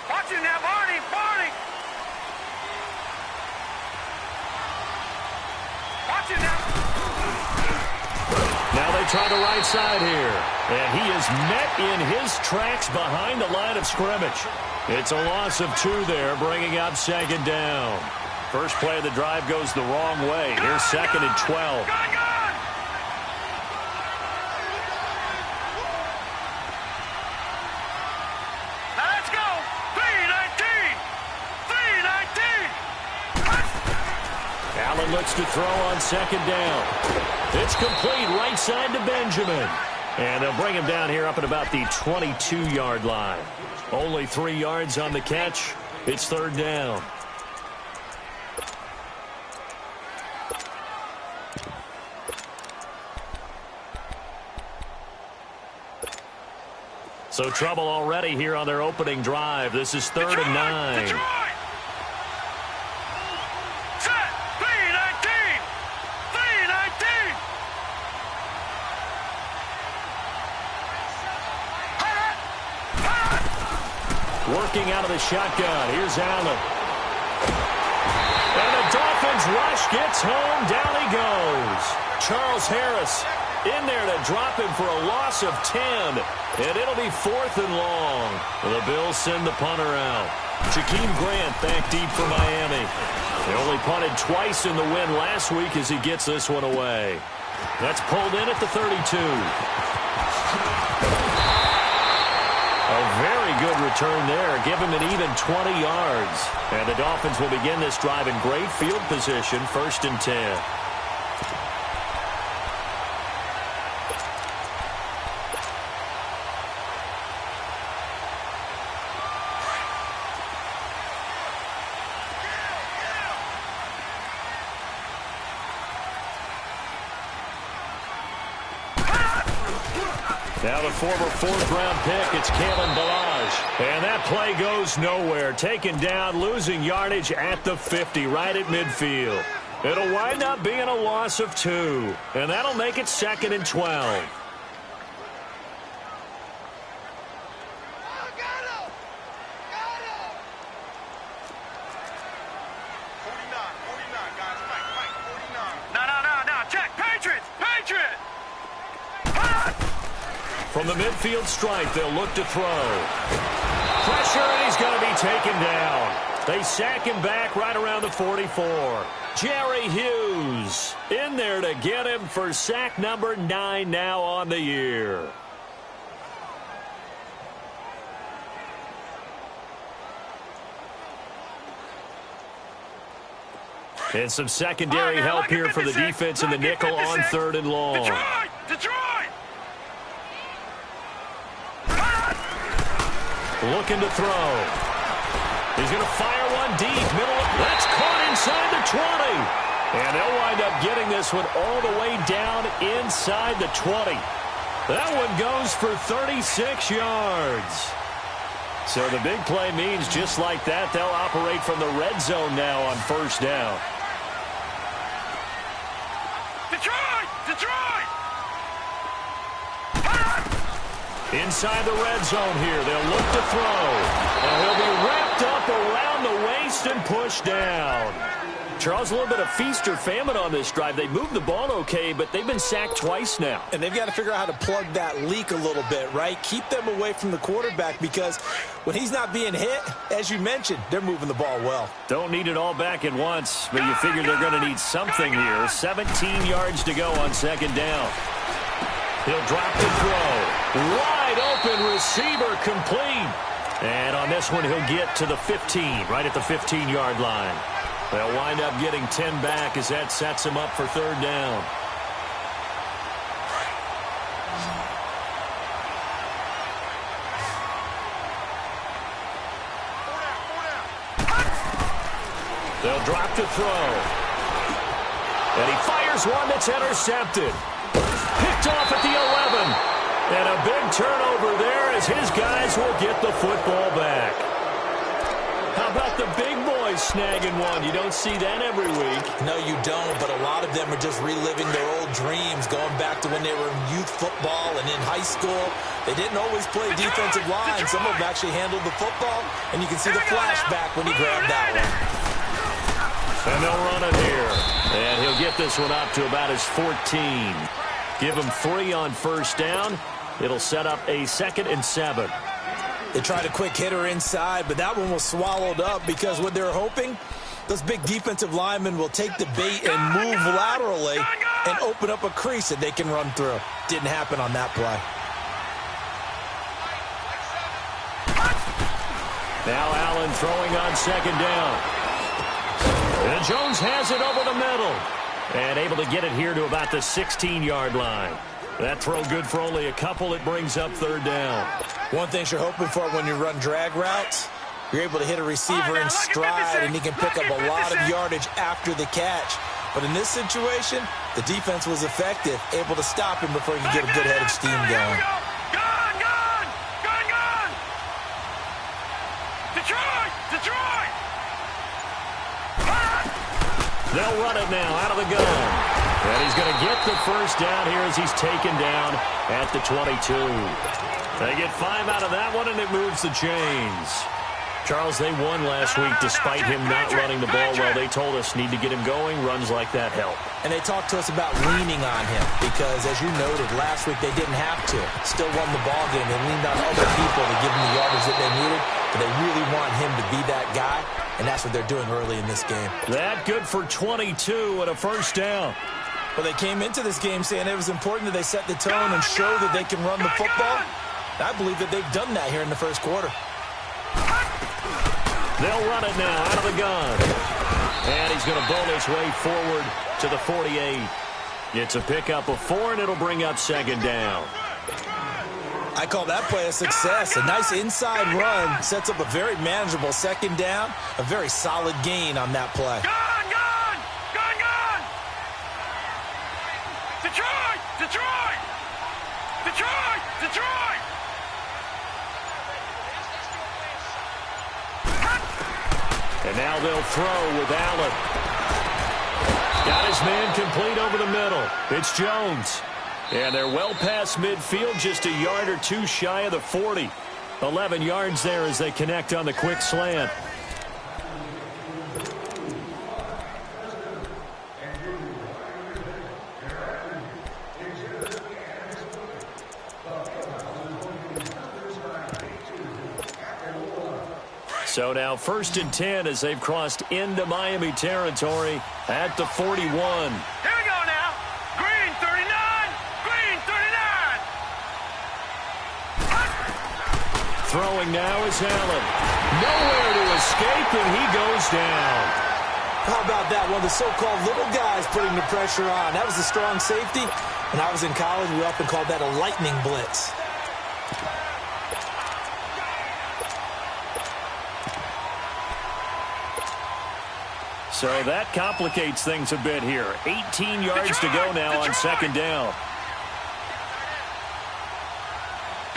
Watch it now, Barney! Barney! Watch it now! Now they try the right side here. And he is met in his tracks behind the line of scrimmage. It's a loss of 2 there, bringing up second down. First play of the drive goes the wrong way. Here's second and 12. Now let's go! 3-19! 3-19! Allen looks to throw on second down. It's complete right side to Benjamin. And they'll bring him down here up at about the 22-yard line. Only 3 yards on the catch. It's third down. So trouble already here on their opening drive. This is third and 9. Detroit! Set! 3-19! 3-19! Working out of the shotgun. Here's Allen. And the Dolphins rush gets home. Down he goes. Charles Harris in there to drop him for a loss of 10. And it'll be fourth and long. The Bills send the punter out. Jakeem Grant back deep for Miami. They only punted twice in the win last week as he gets this one away. That's pulled in at the 32. A very good return there. Give him an even 20 yards. And the Dolphins will begin this drive in great field position, first and 10. Now the former fourth-round pick, it's Kalen Ballage. And that play goes nowhere. Taken down, losing yardage at the 50, right at midfield. It'll wind up being a loss of 2. And that'll make it second and 12. From the midfield stripe, they'll look to throw. Pressure, and he's going to be taken down. They sack him back right around the 44. Jerry Hughes in there to get him for sack number 9 now on the year. And some secondary help here for the defense in the nickel on third and long. Detroit! Looking to throw. He's going to fire one deep. Middle. That's caught inside the 20. And they'll wind up getting this one all the way down inside the 20. That one goes for 36 yards. So the big play means just like that, they'll operate from the red zone now on first down. Detroit! Inside the red zone here, they'll look to throw. And he'll be wrapped up around the waist and pushed down. Charles, a little bit of feast or famine on this drive. They moved the ball okay, but they've been sacked twice now. And they've got to figure out how to plug that leak a little bit, right? Keep them away from the quarterback, because when he's not being hit, as you mentioned, they're moving the ball well. Don't need it all back at once, but you figure they're going to need something here. 17 yards to go on second down. He'll drop the throw. Wide open receiver, complete. And on this one, he'll get to the 15, right at the 15-yard line. They'll wind up getting 10 back as that sets him up for third down. They'll drop to throw. And he fires one that's intercepted. Picked off at the 11. And a big turnover there as his guys will get the football back. How about the big boy boys snagging one. You don't see that every week. No, you don't, but a lot of them are just reliving their old dreams, going back to when they were in youth football and in high school. They didn't always play defensive line. Some of them actually handled the football, and you can see the flashback when he grabbed that one. And they'll run it here. And he'll get this one up to about his 14. Give him 3 on first down. It'll set up a 2nd and 7. They tried a quick hitter inside, but that one was swallowed up because what they're hoping, those big defensive linemen will take the bait and move laterally and open up a crease that they can run through. Didn't happen on that play. Now Allen throwing on 2nd down. And Jones has it over the middle. And able to get it here to about the 16-yard line. That throw good for only a couple. It brings up 3rd down. One thing you're hoping for when you run drag routes, you're able to hit a receiver in stride, and he can pick up a lot of yardage after the catch. But in this situation, the defense was effective, able to stop him before he could get a good head of steam going. Detroit! They'll run it now out of the gun. And he's going to get the first down here as he's taken down at the 22. They get 5 out of that one, and it moves the chains. Charles, they won last week despite him not running the ball well. They told us need to get him going. Runs like that help. And they talked to us about leaning on him because, as you noted, last week they didn't have to. Still won the ball game. They leaned on other people to give them the yardage that they needed. But they really want him to be that guy, and that's what they're doing early in this game. That good for 22 and a first down. Well, they came into this game saying it was important that they set the tone and show that they can run the football. I believe that they've done that here in the first quarter. They'll run it now out of the gun. And he's going to bowl his way forward to the 48. It's a pickup of 4, and it'll bring up 2nd down. I call that play a success. A nice inside run sets up a very manageable 2nd down. A very solid gain on that play. Gone! Detroit! And now they'll throw with Allen. Got his man complete over the middle. It's Jones. And they're well past midfield, just a yard or 2 shy of the 40. 11 yards there as they connect on the quick slant. So now 1st and 10 as they've crossed into Miami territory at the 41. Here we go now. Green 39. Green 39. Throwing now is Allen. Nowhere to escape, and he goes down. How about that? One of the so-called little guys putting the pressure on. That was a strong safety. When I was in college, we often called that a lightning blitz. So that complicates things a bit here. 18 yards to go now on 2nd down.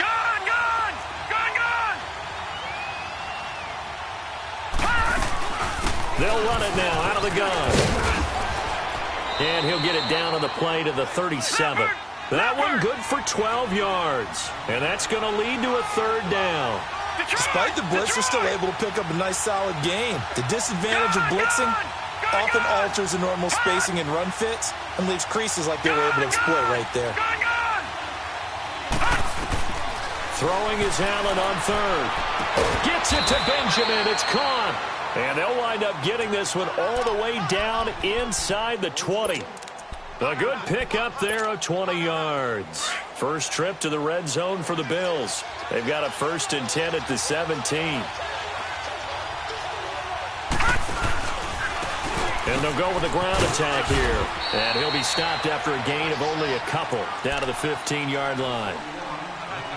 Gone! They'll run it now out of the gun. And he'll get it down on the play to the 37. That one good for 12 yards. And that's going to lead to a 3rd down. Despite the blitz, they're still able to pick up a nice solid gain. The disadvantage of blitzing often alters the normal spacing and run fits and leaves creases like they were able to exploit right there. Throwing is Allen on 3rd. Gets it to Benjamin. It's caught. And they'll wind up getting this one all the way down inside the 20. A good pickup there of 20 yards. First trip to the red zone for the Bills. They've got a 1st and 10 at the 17. And they'll go with the ground attack here. And he'll be stopped after a gain of only a couple down to the 15-yard line.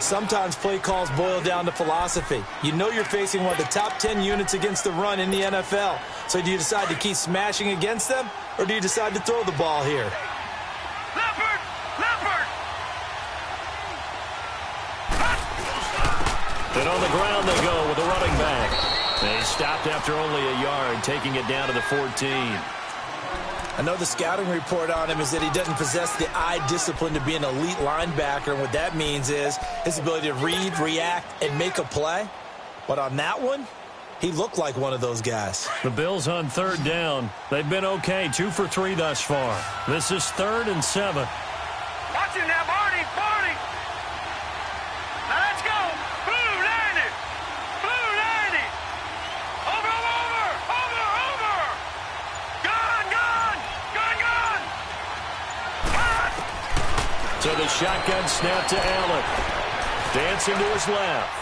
Sometimes play calls boil down to philosophy. You know you're facing one of the top 10 units against the run in the NFL. So do you decide to keep smashing against them, or do you decide to throw the ball here? Leopard! And on the ground they go with the running back. They stopped after only a yard, taking it down to the 14. I know the scouting report on him is that he doesn't possess the eye discipline to be an elite linebacker. And what that means is his ability to read, react, and make a play. But on that one, he looked like one of those guys. The Bills on third down. They've been okay, 2 for 3 thus far. This is 3rd and 7. Watch him now, Barney. Now let's go. Blue, landed. Over. Gone. So the shotgun snap to Allen. Dancing to his left.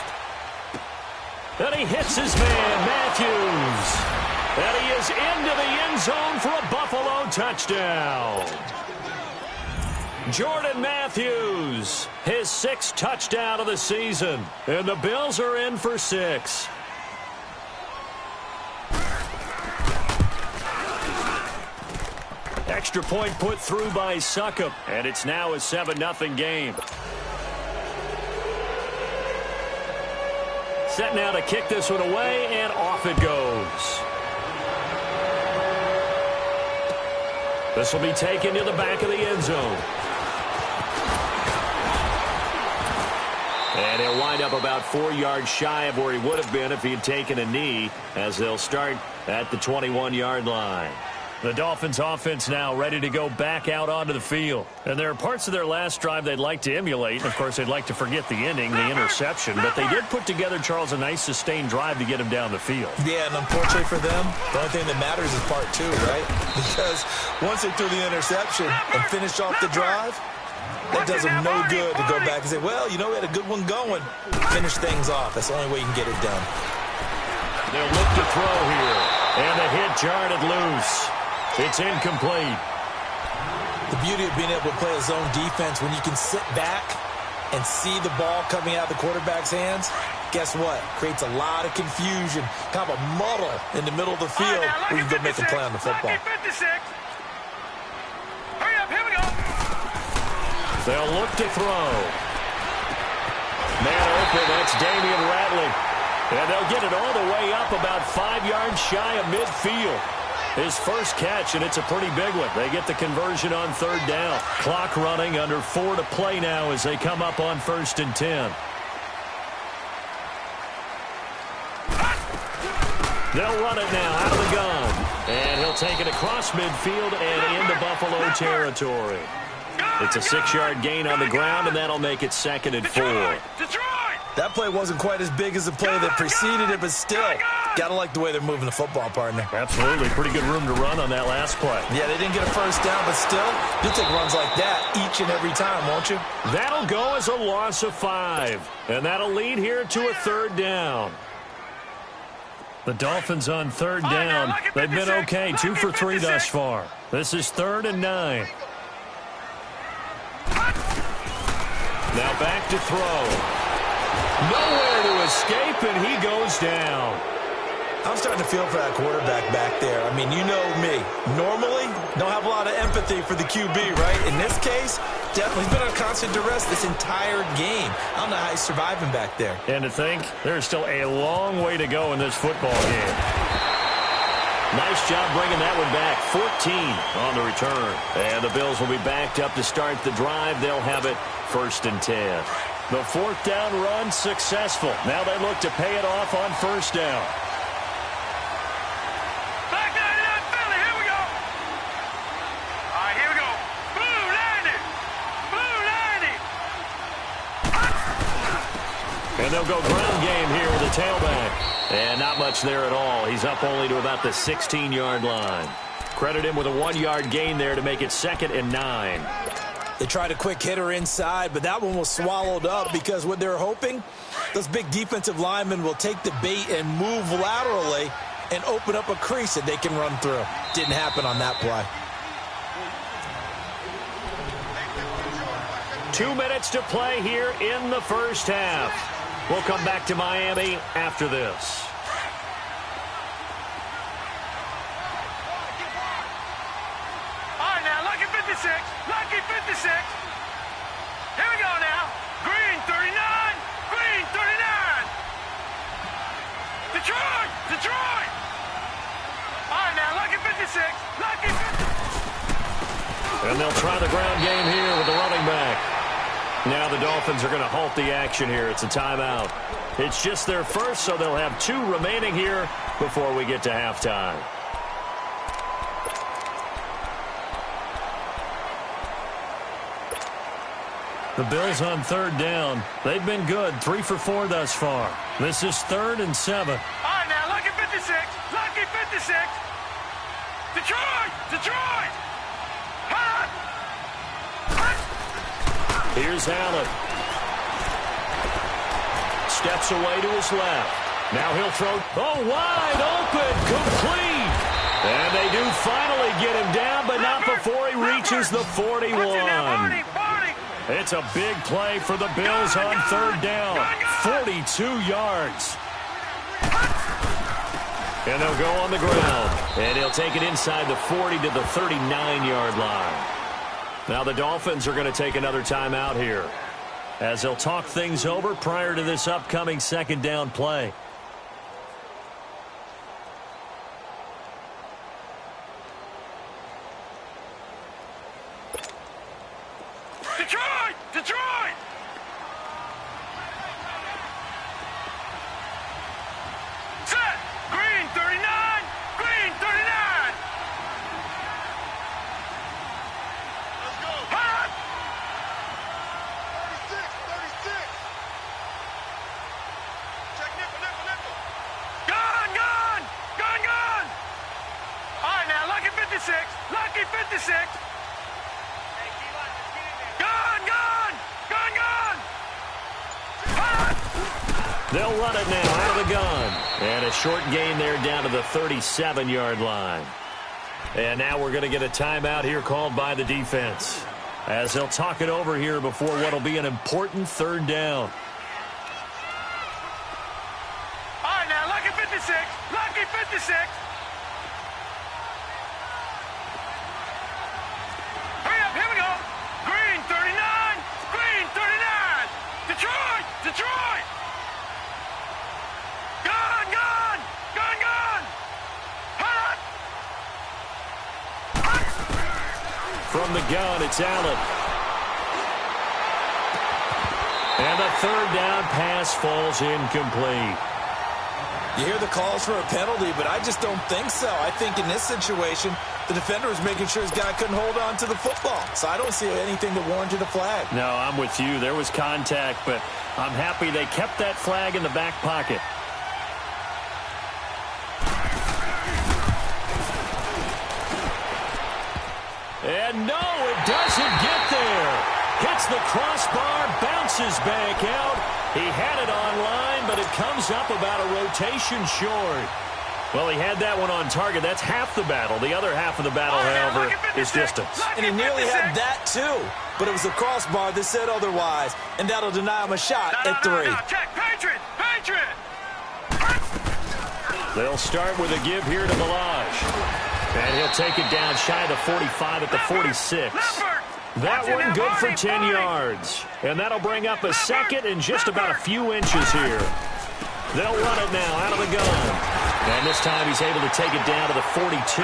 And he hits his man, Matthews. And he is into the end zone for a Buffalo touchdown. Jordan Matthews, his 6th touchdown of the season. And the Bills are in for 6. Extra point put through by Succop. And it's now a 7-0 game. Set now to kick this one away, and off it goes. This will be taken to the back of the end zone. And he'll wind up about 4 yards shy of where he would have been if he had taken a knee, as they'll start at the 21-yard line. The Dolphins offense now ready to go back out onto the field. And there are parts of their last drive they'd like to emulate. Of course, they'd like to forget the ending, the interception. But they did put together, Charles, a nice sustained drive to get him down the field. Yeah, and unfortunately for them, the only thing that matters is part 2, right? Because once they threw the interception and finished off the drive, that does them no good to go back and say, well, you know, we had a good one going. Finish things off. That's the only way you can get it done. They'll look to throw here. And the hit jarred it loose. It's incomplete. The beauty of being able to play a zone defense when you can sit back and see the ball coming out of the quarterback's hands, guess what? Creates a lot of confusion, kind of a muddle in the middle of the field where you can go make a play on the football. Hurry up, here we go. They'll look to throw. Man open, that's Damian Ratley. And they'll get it all the way up about 5 yards shy of midfield. His first catch, and it's a pretty big one. They get the conversion on 3rd down. Clock running, under 4 to play now as they come up on 1st and 10. They'll run it now out of the gun. And he'll take it across midfield and into Buffalo territory. It's a 6-yard gain on the ground, and that'll make it 2nd and 4. That play wasn't quite as big as the play that preceded it, but still, gotta like the way they're moving the football, partner. Absolutely. Pretty good room to run on that last play. Yeah, they didn't get a first down, but still, you'll take runs like that each and every time, won't you? That'll go as a loss of 5, and that'll lead here to a 3rd down. The Dolphins on 3rd down. They've been okay, 2 for 3 thus far. This is 3rd and 9. Now back to throw. Nowhere to escape, and he goes down. I'm starting to feel for that quarterback back there. I mean, you know me. Normally, don't have a lot of empathy for the QB, right? In this case, definitely he's been on constant duress this entire game. I don't know how he's surviving back there. And to think, there's still a long way to go in this football game. Nice job bringing that one back. 14 on the return. And the Bills will be backed up to start the drive. They'll have it 1st and 10. The 4th down run successful. Now they look to pay it off on 1st down. Back 99 Philly, here we go. All right, here we go. Blue landed. And they'll go ground game here with a tailback. And not much there at all. He's up only to about the 16-yard line. Credit him with a 1-yard gain there to make it 2nd and 9. They tried a quick hitter inside, but that one was swallowed up because what they're hoping, those big defensive linemen will take the bait and move laterally and open up a crease that they can run through. Didn't happen on that play. 2 minutes to play here in the first half. We'll come back to Miami after this. Lucky 56. Here we go now. Green 39. Detroit. 56. Lucky 50. And they'll try the ground game here with the running back. Now the Dolphins are going to halt the action here. It's a timeout. It's just their first, so they'll have 2 remaining here before we get to halftime. The Bills on 3rd down. They've been good, 3 for 4 thus far. This is 3rd and 7. All right, now, lucky 56. Lucky 56. Detroit! Detroit! Hot! Here's Allen. Steps away to his left. Now he'll throw. Oh, wide open. Complete. And they do finally get him down, but not before he reaches the 41. It's a big play for the Bills on 3rd down. 42 yards. And they'll go on the ground. And he'll take it inside the 40 to the 39-yard line. Now the Dolphins are going to take another timeout here, as they'll talk things over prior to this upcoming 2nd down play. Detroit! Detroit! Set! Green 39! Green 39! Let's go! Hot! 36! Check nickel! Gun! All right, now, lucky 56! Lucky 56! They'll run it now out of the gun. And a short gain there down to the 37-yard line. And now we're going to get a timeout here called by the defense, as they'll talk it over here before what will be an important 3rd down. All right, now, lucky 56. Lucky 56. Hurry up, here we go. Green 39. Green 39. Detroit! Detroit! From the gun, it's Allen. And the 3rd down pass falls incomplete. You hear the calls for a penalty, but I just don't think so. I think in this situation, the defender was making sure his guy couldn't hold on to the football. So I don't see anything that warranted a flag. No, I'm with you. There was contact, but I'm happy they kept that flag in the back pocket. And no, it doesn't get there. Hits the crossbar, bounces back out. He had it on line, but it comes up about a rotation short. Well, he had that one on target. That's half the battle. The other half of the battle, however, is distance. And he nearly had that, too. But it was the crossbar that said otherwise, and that'll deny him a shot at 3. Check, Patriot! Patriot! They'll start with a give here to Ballage. And he'll take it down shy of the 45 at the 46. That one good for 10 yards. And that'll bring up a 2nd and just about a few inches here. They'll run it now out of the gun. And this time he's able to take it down to the 42.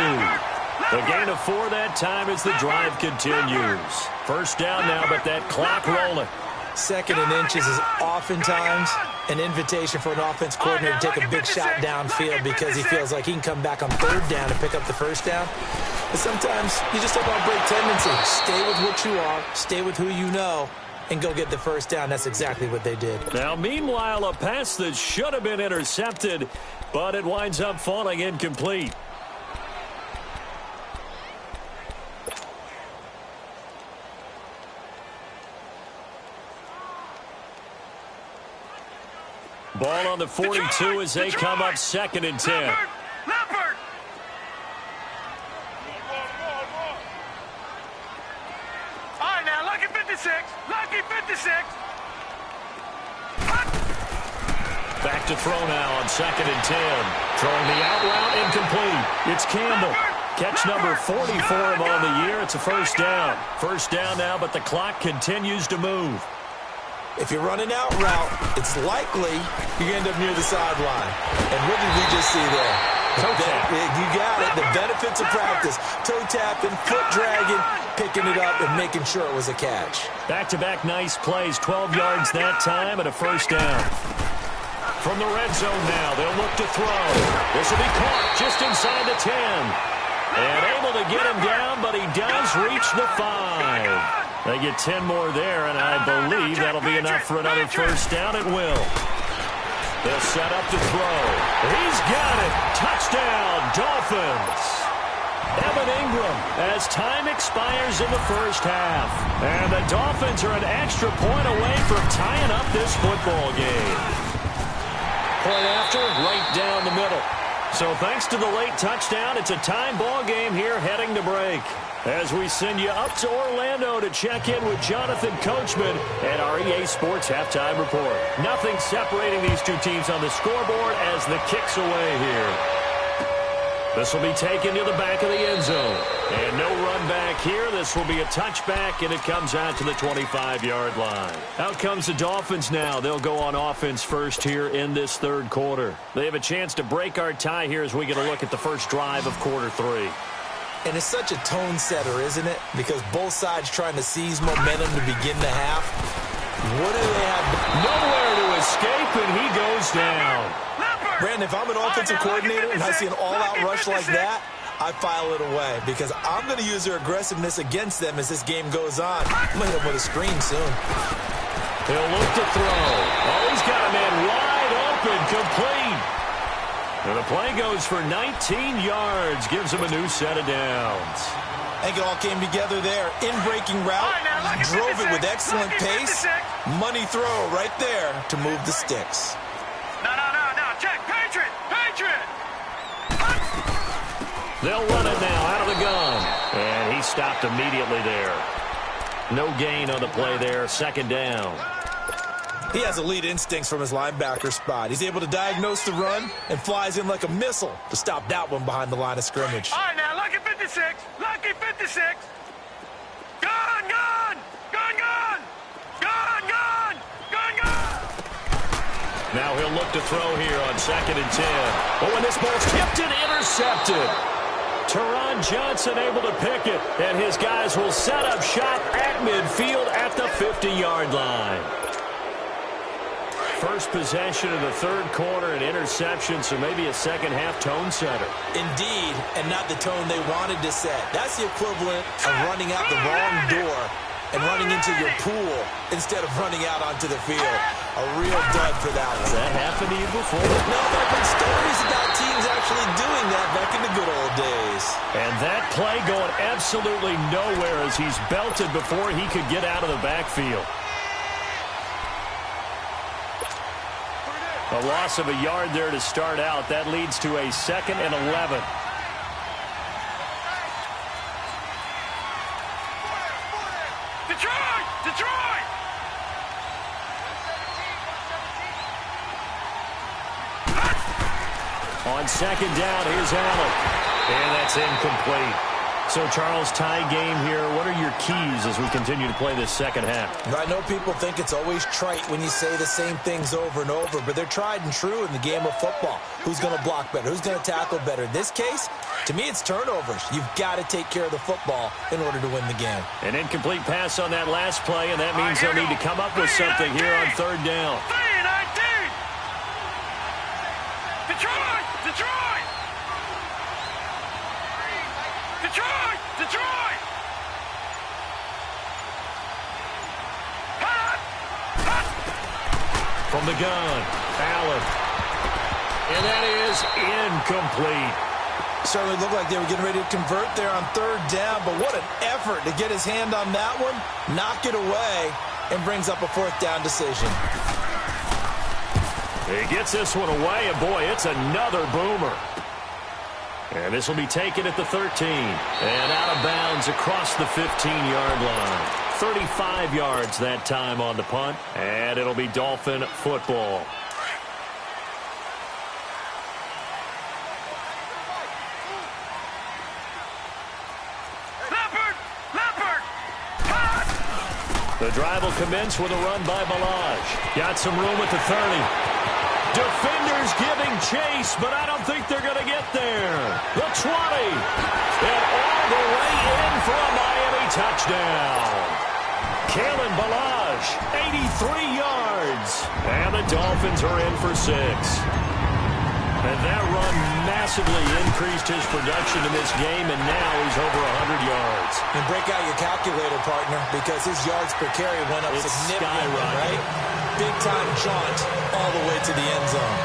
A gain of 4 that time as the drive continues. 1st down now, but that clock rolling. 2nd and inches is oftentimes an invitation for an offense coordinator to take a big shot downfield because he feels like he can come back on 3rd down and pick up the 1st down. But sometimes you just have a break tendency. Stay with what you are, stay with who you know, and go get the 1st down. That's exactly what they did. Now, meanwhile, a pass that should have been intercepted, but it winds up falling incomplete. Ball on the 42 as they come up 2nd and 10. Leopard! All right, now, lucky 56. Lucky 56. Back to throw now on 2nd and 10. Throwing the out route, incomplete. It's Campbell. Catch number 40 for him on the year. It's a 1st down. 1st down now, but the clock continues to move. If you're running out route, it's likely you're going to end up near the sideline. And what did we just see there? Toe tap. You got it. The benefits of practice. Toe tapping, foot dragging, picking it up, and making sure it was a catch. Back-to-back nice plays. 12 yards that time and a first down. From the red zone now, they'll look to throw. This will be caught just inside the 10. And able to get him down, but he does reach the 5. They get 10 more there, and I believe that'll be enough for another first down. It will. They'll set up to throw. He's got it. Touchdown, Dolphins. Evan Ingram as time expires in the first half. And the Dolphins are an extra point away from tying up this football game. Point after, right down the middle. So thanks to the late touchdown, it's a time ball game here heading to break. As we send you up to Orlando to check in with Jonathan Coachman and our EA Sports Halftime Report. Nothing separating these two teams on the scoreboard as the kick's away here. This will be taken to the back of the end zone. And no run back here. This will be a touchback, and it comes out to the 25-yard line. Out comes the Dolphins now. They'll go on offense first here in this third quarter. They have a chance to break our tie here as we get a look at the first drive of quarter 3. And it's such a tone setter, isn't it? Because both sides trying to seize momentum to begin the half. What do they have? Nowhere to escape, and he goes down. Brandon, if I'm an offensive coordinator and I see an all-out rush like that, I file it away because I'm going to use their aggressiveness against them as this game goes on. I'm going to hit them with a screen soon. He'll look to throw. Oh, he's got a man wide open, complete. And the play goes for 19 yards, gives him a new set of downs. I think it all came together there. In-breaking route, drove it with excellent pace. Money throw right there to move the sticks. No, check, Patriot. They'll run it now out of the gun. And he stopped immediately there. No gain on the play there, second down. He has elite instincts from his linebacker spot. He's able to diagnose the run and flies in like a missile to stop that one behind the line of scrimmage. All right, now, lucky 56. Lucky 56. Gone. Now he'll look to throw here on 2nd and 10. Oh, and this ball's tipped and intercepted. Teron Johnson able to pick it, and his guys will set up shop at midfield at the 50-yard line. First possession of the third quarter, an interception, so maybe a second-half tone setter. Indeed, and not the tone they wanted to set. That's the equivalent of running out the wrong door and running into your pool instead of running out onto the field. A real dud for that one. Has that happened to you before? No, but I've heard stories about teams actually doing that back in the good old days. And that play going absolutely nowhere as he's belted before he could get out of the backfield. A loss of a yard there to start out. That leads to a 2nd and 11. Detroit! On 2nd down, here's Allen. And that's incomplete. So, Charles, tie game here. What are your keys as we continue to play this second half? I know people think it's always trite when you say the same things over and over, but they're tried and true in the game of football. Who's going to block better? Who's going to tackle better? In this case, to me, it's turnovers. You've got to take care of the football in order to win the game. An incomplete pass on that last play, and that means they'll need to come up with something here on 3rd down. 3-19! Detroit! From the gun, Allen. And that is incomplete. Certainly looked like they were getting ready to convert there on 3rd down, but what an effort to get his hand on that one, knock it away, and brings up a 4th down decision. He gets this one away, and boy, it's another boomer. And this will be taken at the 13. And out of bounds across the 15-yard line. 35 yards that time on the punt. And it'll be Dolphin football. Leopard! The drive will commence with a run by Balaj. Got some room at the 30. Defenders giving chase, but I don't think they're going to get there. The 20. And all the way in for a Miami touchdown. Kalen Ballage, 83 yards. And the Dolphins are in for 6. And that run massively increased his production in this game, and now he's over 100 yards. And break out your calculator, partner, because his yards per carry went up significantly, right? Big-time jaunt all the way to the end zone.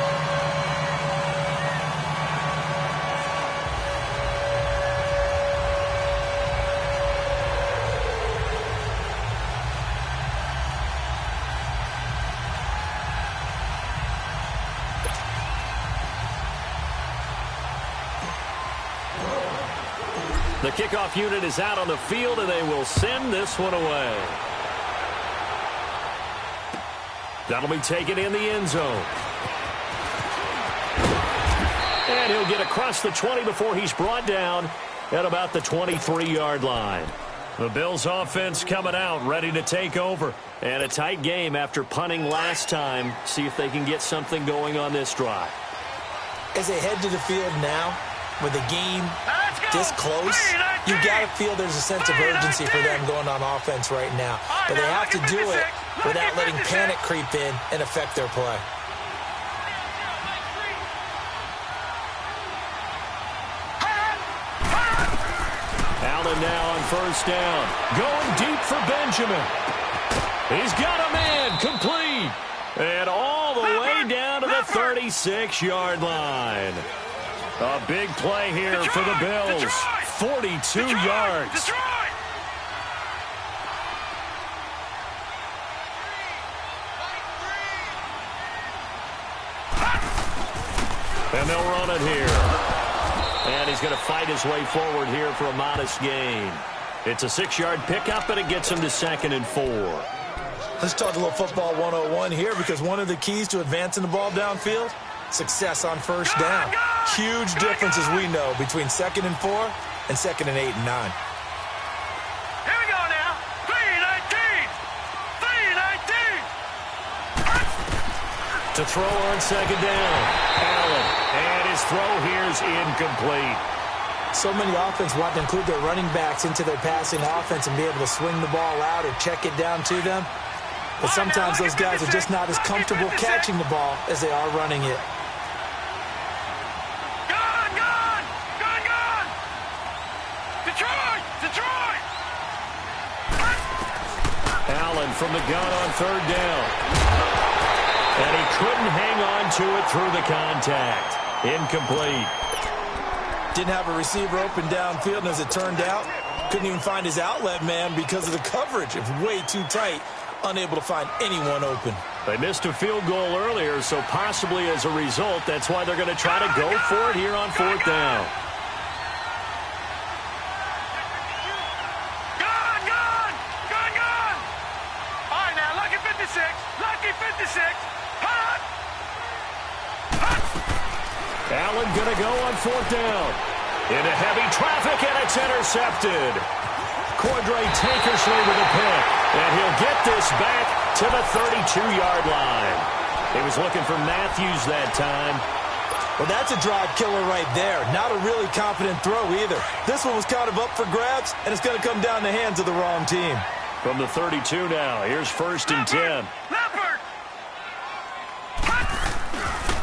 The kickoff unit is out on the field, and they will send this one away. That'll be taken in the end zone. And he'll get across the 20 before he's brought down at about the 23-yard line. The Bills offense coming out, ready to take over. And a tight game after punting last time. See if they can get something going on this drive. As they head to the field now, with the game this close, you got to feel there's a sense of urgency for them going on offense right now. But they have to do it without letting panic creep in and affect their play. Allen now on first down. Going deep for Benjamin. He's got a man complete. And all the way down to the 36-yard line. A big play here for the Bills. 42 yards. And they'll run it here. And he's going to fight his way forward here for a modest gain. It's a 6-yard pickup, and it gets him to 2nd and 4. Let's talk a little football 101 here, because one of the keys to advancing the ball downfield, success on first down. Huge difference, as we know, between 2nd and 4 and 2nd and 8 and 9. Here we go now. 3-19. 3-19. To throw on 2nd down. Allen. And his throw here is incomplete. So many offenses want to include their running backs into their passing offense and be able to swing the ball out or check it down to them. But sometimes those guys are just not as comfortable catching the ball as they are running it. Allen from the gun on 3rd down. And he couldn't hang on to it through the contact. Incomplete. Didn't have a receiver open downfield, and as it turned out, couldn't even find his outlet man because of the coverage. It was way too tight, unable to find anyone open. They missed a field goal earlier, so possibly as a result, that's why they're going to try to go for it here on 4th down. Allen going to go on 4th down. Into heavy traffic, and it's intercepted. Cordray Tankersley with a pick, and he'll get this back to the 32-yard line. He was looking for Matthews that time. Well, that's a drive killer right there. Not a really confident throw either. This one was kind of up for grabs, and it's going to come down the hands of the wrong team. From the 32 now, here's 1st and 10.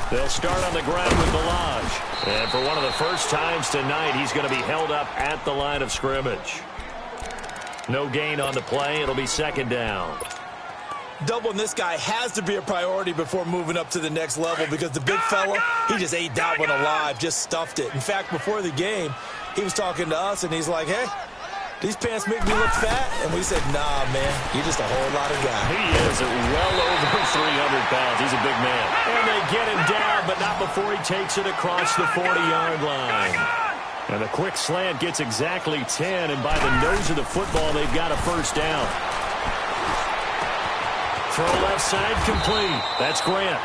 They'll start on the ground with Ballage. And for one of the first times tonight, he's going to be held up at the line of scrimmage. No gain on the play. It'll be 2nd down. Doubling this guy has to be a priority before moving up to the next level, because the big fella, he just ate that one alive, just stuffed it. In fact, before the game, he was talking to us, and he's like, hey, these pants make me look fat? And we said, nah, man, you're just a whole lot of guy. He is well over 300 pounds. He's a big man. And they get him down, but not before he takes it across the 40-yard line. And the quick slant gets exactly 10, and by the nose of the football, they've got a first down. Throw left side complete. That's Grant.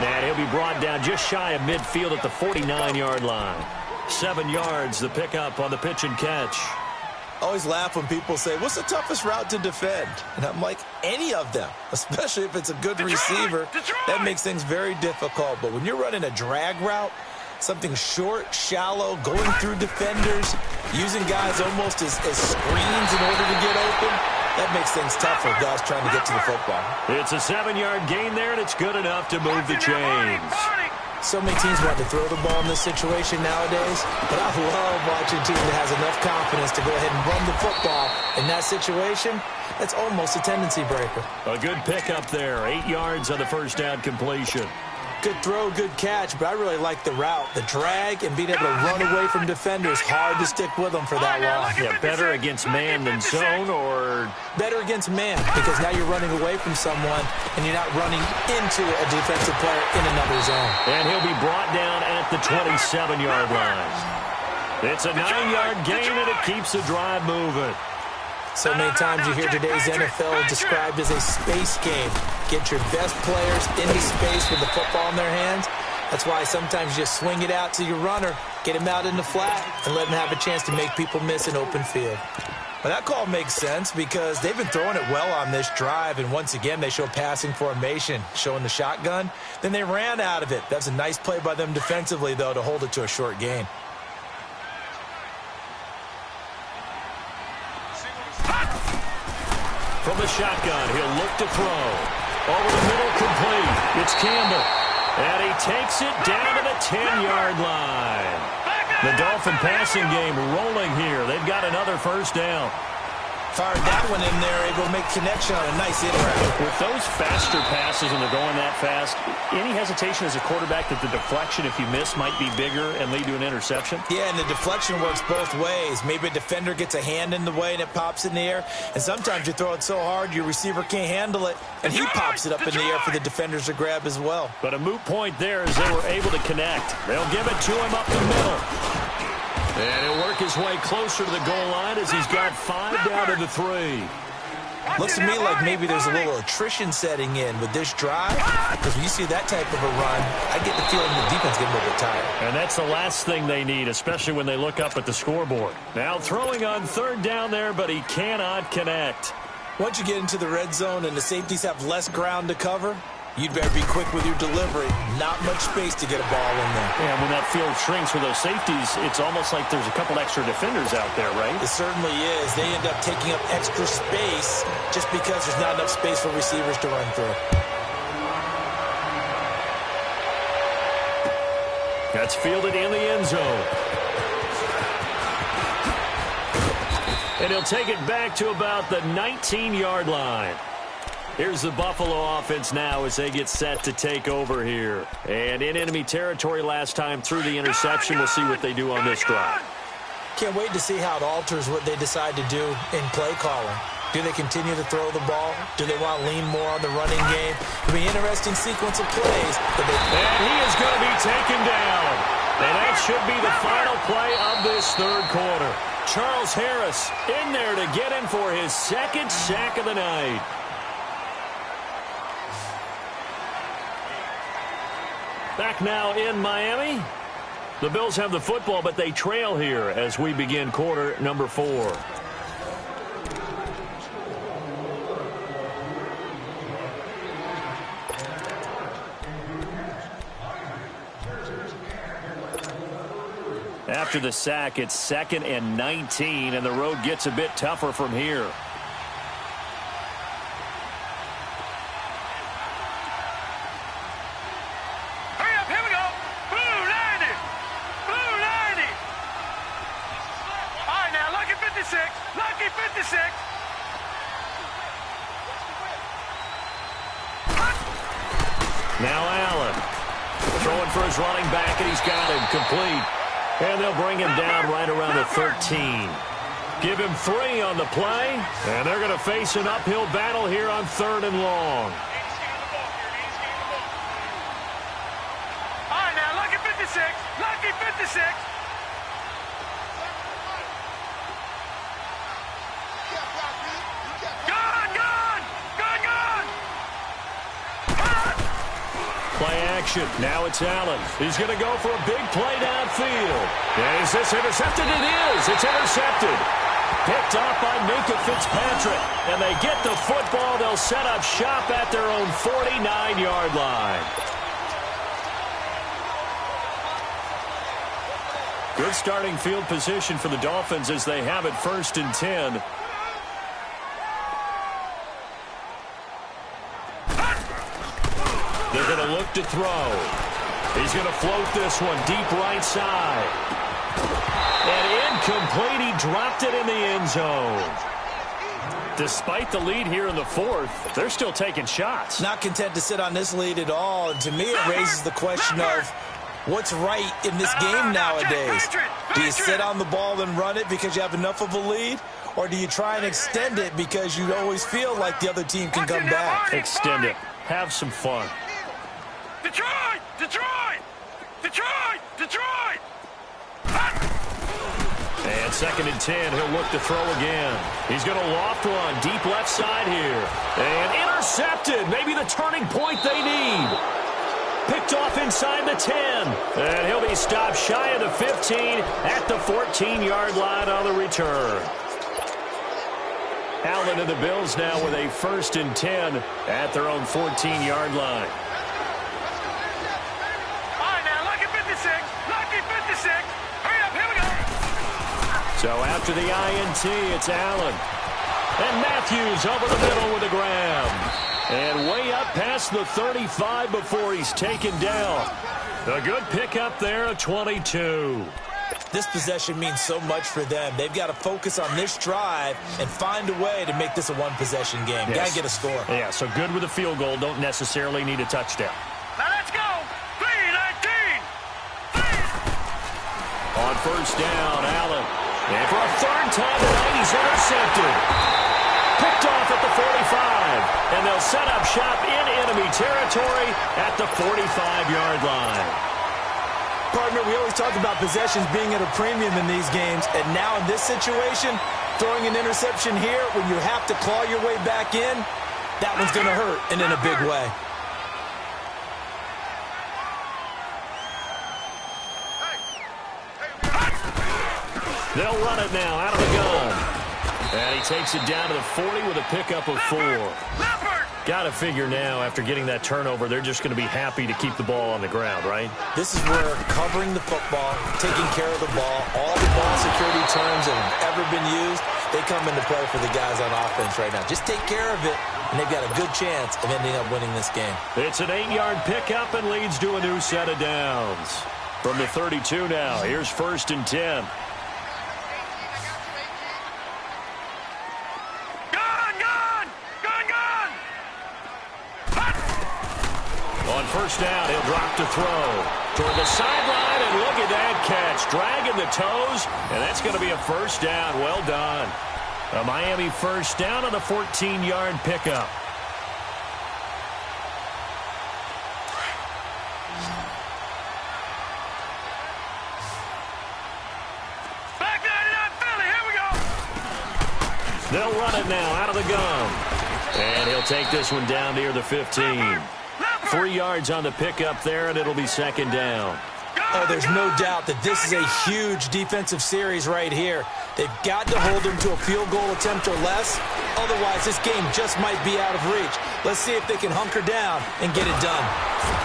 And he'll be brought down just shy of midfield at the 49-yard line. 7 yards, the pickup on the pitch and catch. I always laugh when people say, what's the toughest route to defend? And I'm like, any of them, especially if it's a good receiver. That makes things very difficult. But when you're running a drag route, something short, shallow, going through defenders, using guys almost as screens in order to get open, that makes things tough for guys trying to get to the football. It's a 7-yard gain there, and it's good enough to move the chains. So many teams want to throw the ball in this situation nowadays, but I love watching a team that has enough confidence to go ahead and run the football. In that situation, that's almost a tendency breaker. A good pickup there, 8 yards on the first down completion. Good throw, good catch, but I really like the route. The drag and being able to run away from defenders, hard to stick with them for that long. Yeah, better against man than zone, or? Better against man, because now you're running away from someone and you're not running into a defensive player in another zone. And he'll be brought down at the 27-yard line. It's a 9-yard gain, and it keeps the drive moving. So many times you hear today's NFL described as a space game. Get your best players into space with the football in their hands. That's why sometimes you just swing it out to your runner, get him out in the flat, and let him have a chance to make people miss an open field. Well, that call makes sense because they've been throwing it well on this drive, and once again they show passing formation, showing the shotgun. Then they ran out of it. That's a nice play by them defensively, though, to hold it to a short gain. From the shotgun, he'll look to throw. Over the middle, complete. It's Campbell. And he takes it down to the 10-yard line. The Dolphin passing game rolling here. They've got another first down. Fired that one in there, able to make connection on a nice in route. With those faster passes when they're going that fast, any hesitation as a quarterback that the deflection, if you miss, might be bigger and lead to an interception? Yeah, and the deflection works both ways. Maybe a defender gets a hand in the way and it pops in the air. And sometimes you throw it so hard your receiver can't handle it, and he pops it up in the air for the defenders to grab as well. But a moot point there as they were able to connect. They'll give it to him up the middle. And he'll work his way closer to the goal line as he's got 5 down to the 3. Looks to me like maybe there's a little attrition setting in with this drive, because when you see that type of a run, I get the feeling the defense getting a little bit tired. And that's the last thing they need, especially when they look up at the scoreboard. Now throwing on 3rd down there, but he cannot connect. Once you get into the red zone and the safeties have less ground to cover, you'd better be quick with your delivery. Not much space to get a ball in there. Yeah, when that field shrinks with those safeties, it's almost like there's a couple extra defenders out there, right? It certainly is. They end up taking up extra space just because there's not enough space for receivers to run through. That's fielded in the end zone. And he'll take it back to about the 19-yard line. Here's the Buffalo offense now as they get set to take over here. And in enemy territory last time through the interception. We'll see what they do on this drive. Can't wait to see how it alters what they decide to do in play calling. Do they continue to throw the ball? Do they want to lean more on the running game? It'll be an interesting sequence of plays. And he is going to be taken down. And that should be the final play of this 3rd quarter. Charles Harris in there to get him for his 2nd sack of the night. Back now in Miami. The Bills have the football, but they trail here as we begin quarter number 4. After the sack, it's 2nd and 19, and the road gets a bit tougher from here. Lucky 56. Now Allen throwing for his running back, and he's got him complete. And they'll bring him down right around the 13. Give him 3 on the play, and they're going to face an uphill battle here on 3rd and long. All right, now, Lucky 56. Lucky 56. Play action. Now it's Allen. He's going to go for a big play downfield. And is this intercepted? It is. It's intercepted. Picked off by Minkah Fitzpatrick. And they get the football. They'll set up shop at their own 49-yard line. Good starting field position for the Dolphins as they have it 1st and 10. They're going to look to throw. He's going to float this one deep right side. And incomplete. He dropped it in the end zone. Despite the lead here in the 4th, they're still taking shots. Not content to sit on this lead at all. And to me, it raises the question of what's right in this game nowadays. Do you sit on the ball and run it because you have enough of a lead? Or do you try and extend it because you always feel like the other team can come back? Extend it. Have some fun. Detroit! Detroit! Detroit! Detroit! And 2nd and 10, he'll look to throw again. He's going to loft one deep left side here. And intercepted. Maybe the turning point they need. Picked off inside the 10. And he'll be stopped shy of the 15 at the 14-yard line on the return. Allen and the Bills now with a 1st and 10 at their own 14-yard line. So after the INT, it's Allen. And Matthews over the middle with a grab. And way up past the 35 before he's taken down. A good pickup there at 22. This possession means so much for them. They've got to focus on this drive and find a way to make this a one-possession game. Yes. Got to get a score. Yeah, so good with a field goal. Don't necessarily need a touchdown. Now let's go. 3-19. On 1st down, Allen. And for a 3rd time tonight, he's intercepted. Picked off at the 45. And they'll set up shop in enemy territory at the 45-yard line. Partner, we always talk about possessions being at a premium in these games. And now in this situation, throwing an interception here when you have to claw your way back in, that one's going to hurt and in a big way. They'll run it now out of the gun. And he takes it down to the 40 with a pickup of 4. Got to figure now, after getting that turnover, they're just going to be happy to keep the ball on the ground, right? This is where covering the football, taking care of the ball, all the ball security terms that have ever been used, they come into play for the guys on offense right now. Just take care of it, and they've got a good chance of ending up winning this game. It's an 8-yard pickup and leads to a new set of downs. From the 32 now, here's 1st and 10. On 1st down, he'll drop to throw. Toward the sideline, and look at that catch. Dragging the toes, and that's going to be a 1st down. Well done. A Miami 1st down on the 14-yard pickup. Back 99 Philly, here we go. They'll run it now out of the gun. And he'll take this one down near the 15. 3 yards on the pickup there, and it'll be 2nd down. Oh, there's no doubt that this is a huge defensive series right here. They've got to hold them to a field goal attempt or less. Otherwise, this game just might be out of reach. Let's see if they can hunker down and get it done.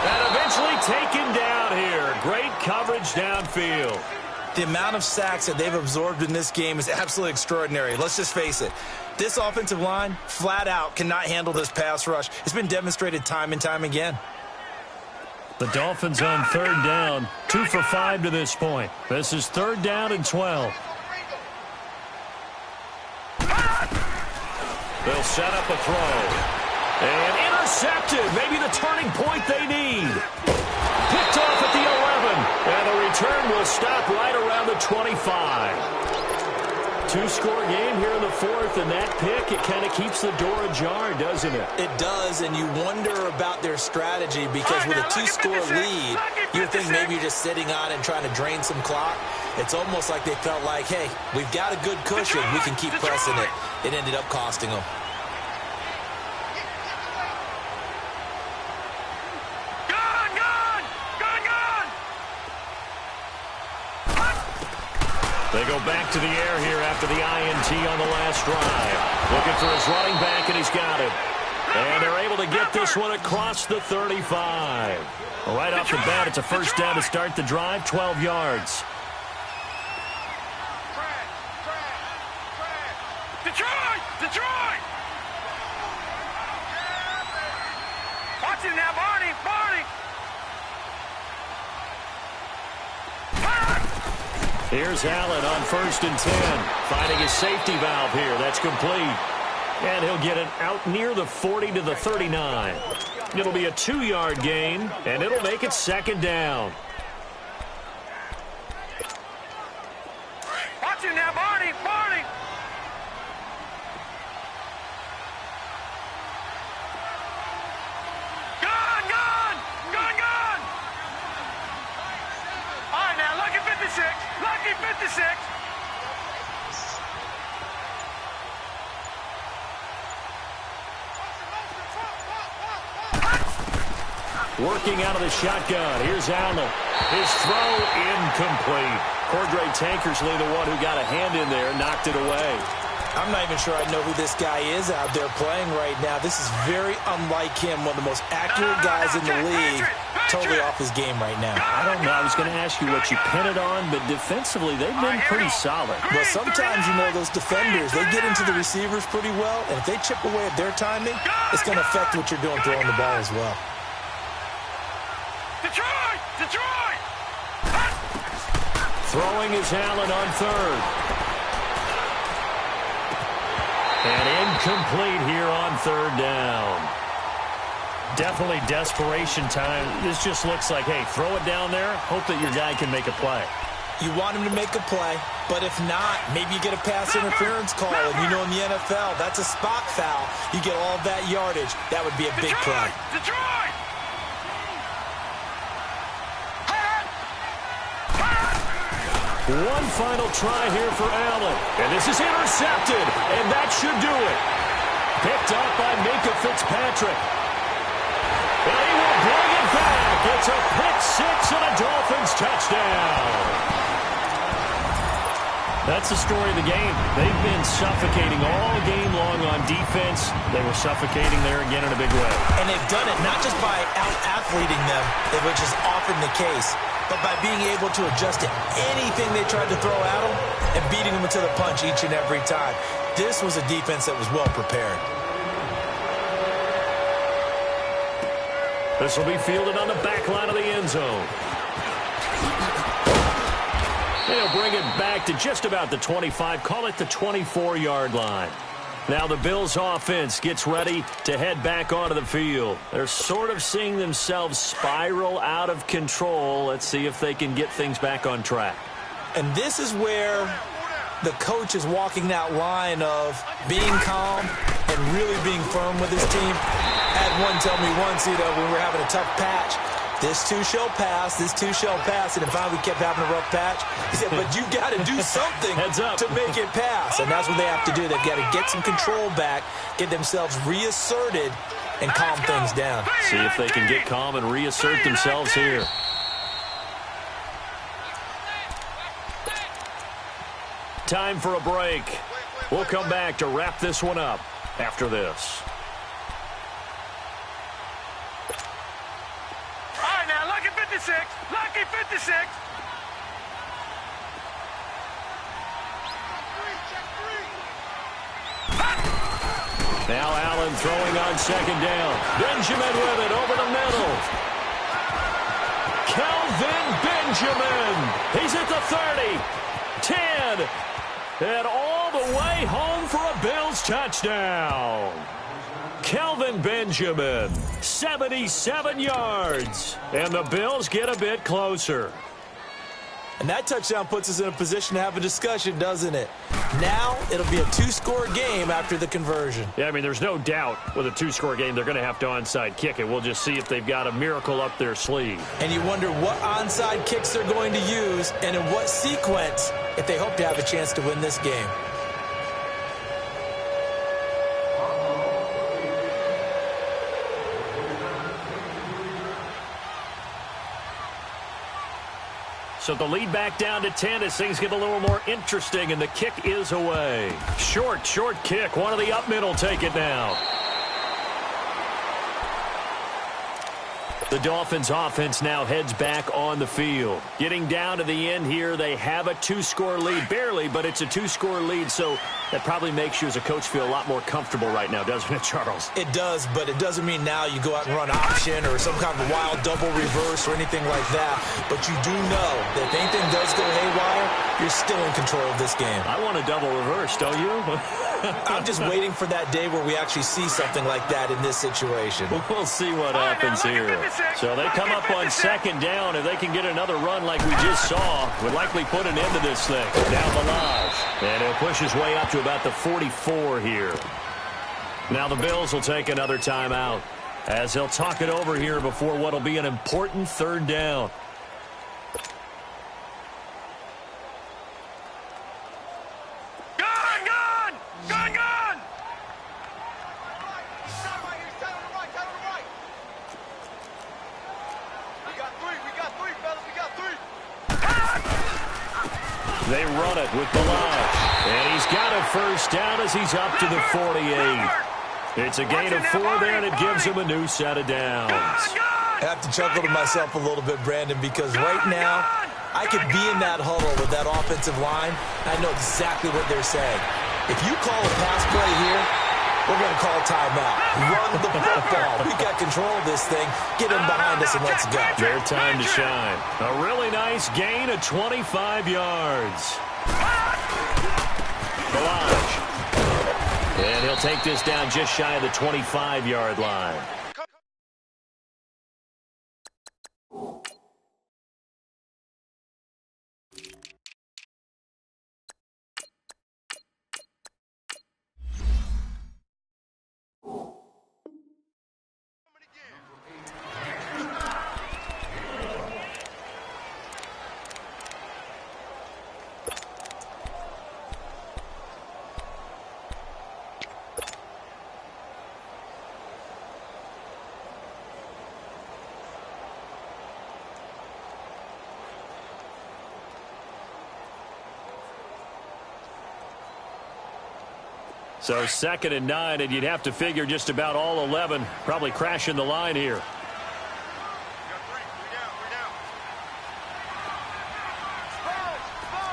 And eventually taken down here. Great coverage downfield. The amount of sacks that they've absorbed in this game is absolutely extraordinary. Let's just face it. This offensive line, flat out, cannot handle this pass rush. It's been demonstrated time and time again. The Dolphins on 3rd down, 2 for 5 to this point. This is 3rd down and 12. They'll set up a throw. And intercepted. Maybe the turning point they need. Picked off at the 11. And the return will stop right around the 25. 2-score game here in the 4th, and that pick, it kind of keeps the door ajar, doesn't it? It does, and you wonder about their strategy because with a 2-score lead, you would think maybe you're just sitting on it and trying to drain some clock. It's almost like they felt like, hey, we've got a good cushion. We can keep pressing it. It ended up costing them. They go back to the air here after the INT on the last drive. Looking for his running back, and he's got it. And they're able to get this one across the 35. Right off the bat, it's a first down to start the drive, 12 yards. Detroit! Detroit! Watch it now, Barney! Barney! Here's Allen on 1st and 10. Finding his safety valve here. That's complete. And he'll get it out near the 40 to the 39. It'll be a 2-yard gain, and it'll make it 2nd down. Watch it now, Barney! Barney! Gun! Gun! Gun! Gun! All right, now, Lucky 56. Lucky 56. Working out of the shotgun. Here's Allen. His throw incomplete. Cordray Tankersley, the one who got a hand in there, knocked it away. I'm not even sure I know who this guy is out there playing right now. This is very unlike him, one of the most accurate guys in the league. Totally off his game right now. I don't know. I was going to ask you what you pin it on, but defensively, they've been pretty solid. Well, sometimes, you know, those defenders, they get into the receivers pretty well, and if they chip away at their timing, it's going to affect what you're doing throwing the ball as well. Detroit! Detroit! Throwing is Allen on 3rd. And incomplete here on 3rd down. Definitely desperation time. This just looks like, hey, throw it down there, hope that your guy can make a play. You want him to make a play, but if not, maybe you get a pass interference call. And you know in the NFL, that's a spot foul. You get all that yardage. That would be a big play. Detroit! One final try here for Allen. And this is intercepted, and that should do it. Picked up by Minkah Fitzpatrick. And he will bring it back. It's a pick six and a Dolphins touchdown. That's the story of the game. They've been suffocating all game long on defense. They were suffocating there again in a big way. And they've done it not just by out-athleting them, which is often the case, but by being able to adjust to anything they tried to throw at them and beating them to the punch each and every time. This was a defense that was well prepared. This will be fielded on the back line of the end zone. They'll bring it back to just about the 25, call it the 24-yard line. Now the Bills offense gets ready to head back onto the field. They're sort of seeing themselves spiral out of control. Let's see if they can get things back on track. And this is where the coach is walking that line of being calm and really being firm with his team. I had one tell me once, when we were having a tough patch, this too shall pass, this too shall pass, and then finally we kept having a rough patch. He said, but you got to do something to make it pass, and that's what they have to do. They've got to get some control back, get themselves reasserted, and calm things down. See if they can get calm and reassert themselves here. Time for a break. We'll come back to wrap this one up after this. Lucky 56! Lucky 56! Now Allen throwing on 2nd down. Benjamin with it over the middle. Kelvin Benjamin. He's at the 30, 10, and all the way home for a Bills touchdown. Kelvin Benjamin, 77 yards, and the Bills get a bit closer. And that touchdown puts us in a position to have a discussion, doesn't it? Now it'll be a 2-score game after the conversion. Yeah, I mean, there's no doubt with a 2-score game they're going to have to onside kick it. We'll just see if they've got a miracle up their sleeve. And you wonder what onside kicks they're going to use and in what sequence if they hope to have a chance to win this game. So the lead back down to 10 as things get a little more interesting, and the kick is away. Short kick. One of the up middle take it down. The Dolphins offense now heads back on the field. Getting down to the end here, they have a 2-score lead. Barely, but it's a 2-score lead, so that probably makes you as a coach feel a lot more comfortable right now, doesn't it, Charles? It does, but it doesn't mean now you go out and run option or some kind of wild double reverse or anything like that. But you do know that if anything does go haywire, you're still in control of this game. I want a double reverse, don't you? I'm just waiting for that day where we actually see something like that in this situation. We'll see what happens here. So they come up on second down. If they can get another run like we just saw, would likely put an end to this thing. Now Ballage. And he'll push his way up to about the 44 here. Now the Bills will take another timeout as they'll talk it over here before what will be an important third down. They run it with Ballage. And he's got a first down as he's up to the 48. It's a gain of 4 there, and it gives him a new set of downs. I have to chuckle to myself a little bit, Brandon, because right now I could be in that huddle with that offensive line. I know exactly what they're saying. If you call a pass play here, we're going to call a timeout. Run the football. We got control of this thing. Get him behind us and let's go. Their time to shine. A really nice gain of 25 yards. Ballage. And he'll take this down just shy of the 25-yard line. So 2nd and 9, and you'd have to figure just about all 11 probably crashing the line here. All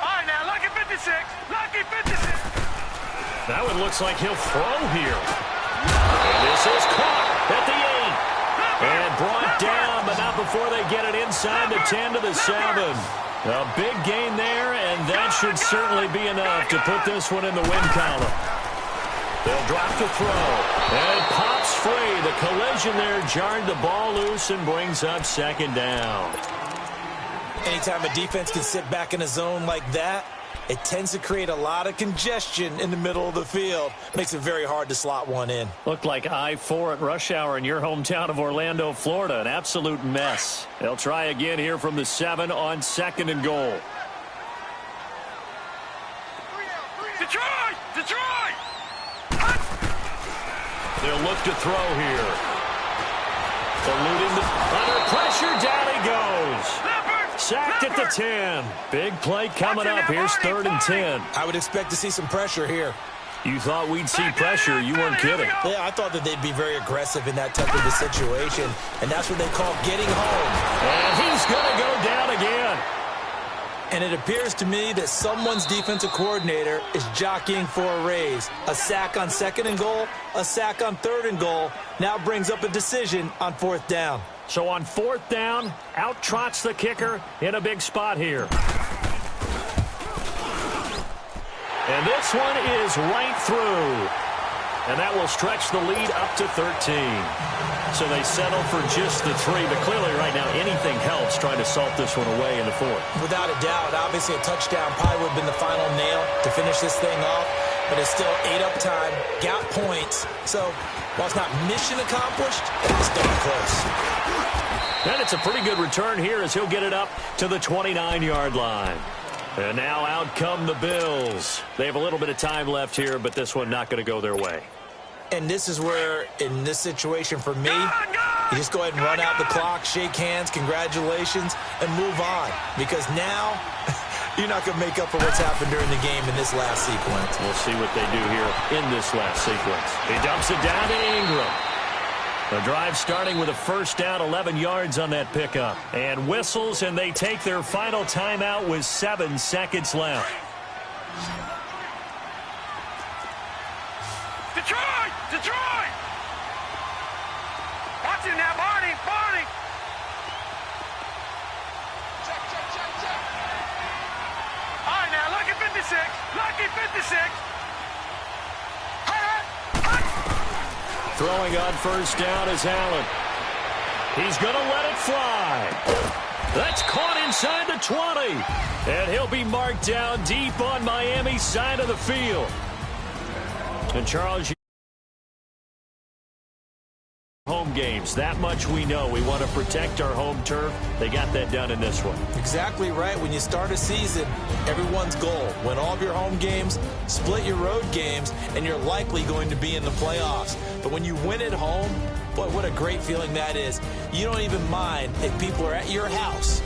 right, now, lucky 56. Lucky 56. That one looks like he'll throw here. And this is caught at the 8. And brought down, but not before they get it inside the 10 to the 7. A big gain there, and that should certainly be enough to put this one in the win column. They'll drop to throw. And it pops free. The collision there jarred the ball loose and brings up 2nd down. Anytime a defense can sit back in a zone like that, it tends to create a lot of congestion in the middle of the field. Makes it very hard to slot one in. Looked like I-4 at rush hour in your hometown of Orlando, Florida. An absolute mess. They'll try again here from the 7 on 2nd and goal. Detroit! Detroit! They'll look to throw here. Eluding the under pressure. Down he goes. Sacked at the 10. Big play coming up. Here's 3rd and 10. I would expect to see some pressure here. You thought we'd see pressure. You weren't kidding. Yeah, I thought that they'd be very aggressive in that type of a situation, and that's what they call getting home. And he's going to go down again. And it appears to me that someone's defensive coordinator is jockeying for a raise. A sack on 2nd and goal, a sack on 3rd and goal, now brings up a decision on 4th down. So on 4th down, out trots the kicker in a big spot here. And this one is right through. And that will stretch the lead up to 13. So they settle for just the 3, but clearly right now anything helps trying to salt this one away in the 4th. Without a doubt, obviously a touchdown probably would have been the final nail to finish this thing off, but it's still 8 up time, got points. So while it's not mission accomplished, it's darn close. And it's a pretty good return here as he'll get it up to the 29-yard line. And now out come the Bills. They have a little bit of time left here, but this one not going to go their way. And this is where, in this situation for me, You just go ahead and run out the clock, shake hands, congratulations, and move on. Because now, you're not going to make up for what's happened during the game in this last sequence. We'll see what they do here in this last sequence. He dumps it down to Ingram. The drive starting with a first down, 11 yards on that pickup. And whistles, and they take their final timeout with 7 seconds left. Detroit! Detroit! Watch him now, Barney! Barney! Check. All right, now, lucky 56. Lucky 56. Throwing on first down is Allen. He's going to let it fly. That's caught inside the 20. And he'll be marked down deep on Miami's side of the field. And Charles, home games, that much we know. We want to protect our home turf. They got that done in this one. Exactly right. When you start a season, everyone's goal: win all of your home games, split your road games, and you're likely going to be in the playoffs. But when you win at home, boy, what a great feeling that is. You don't even mind if people are at your house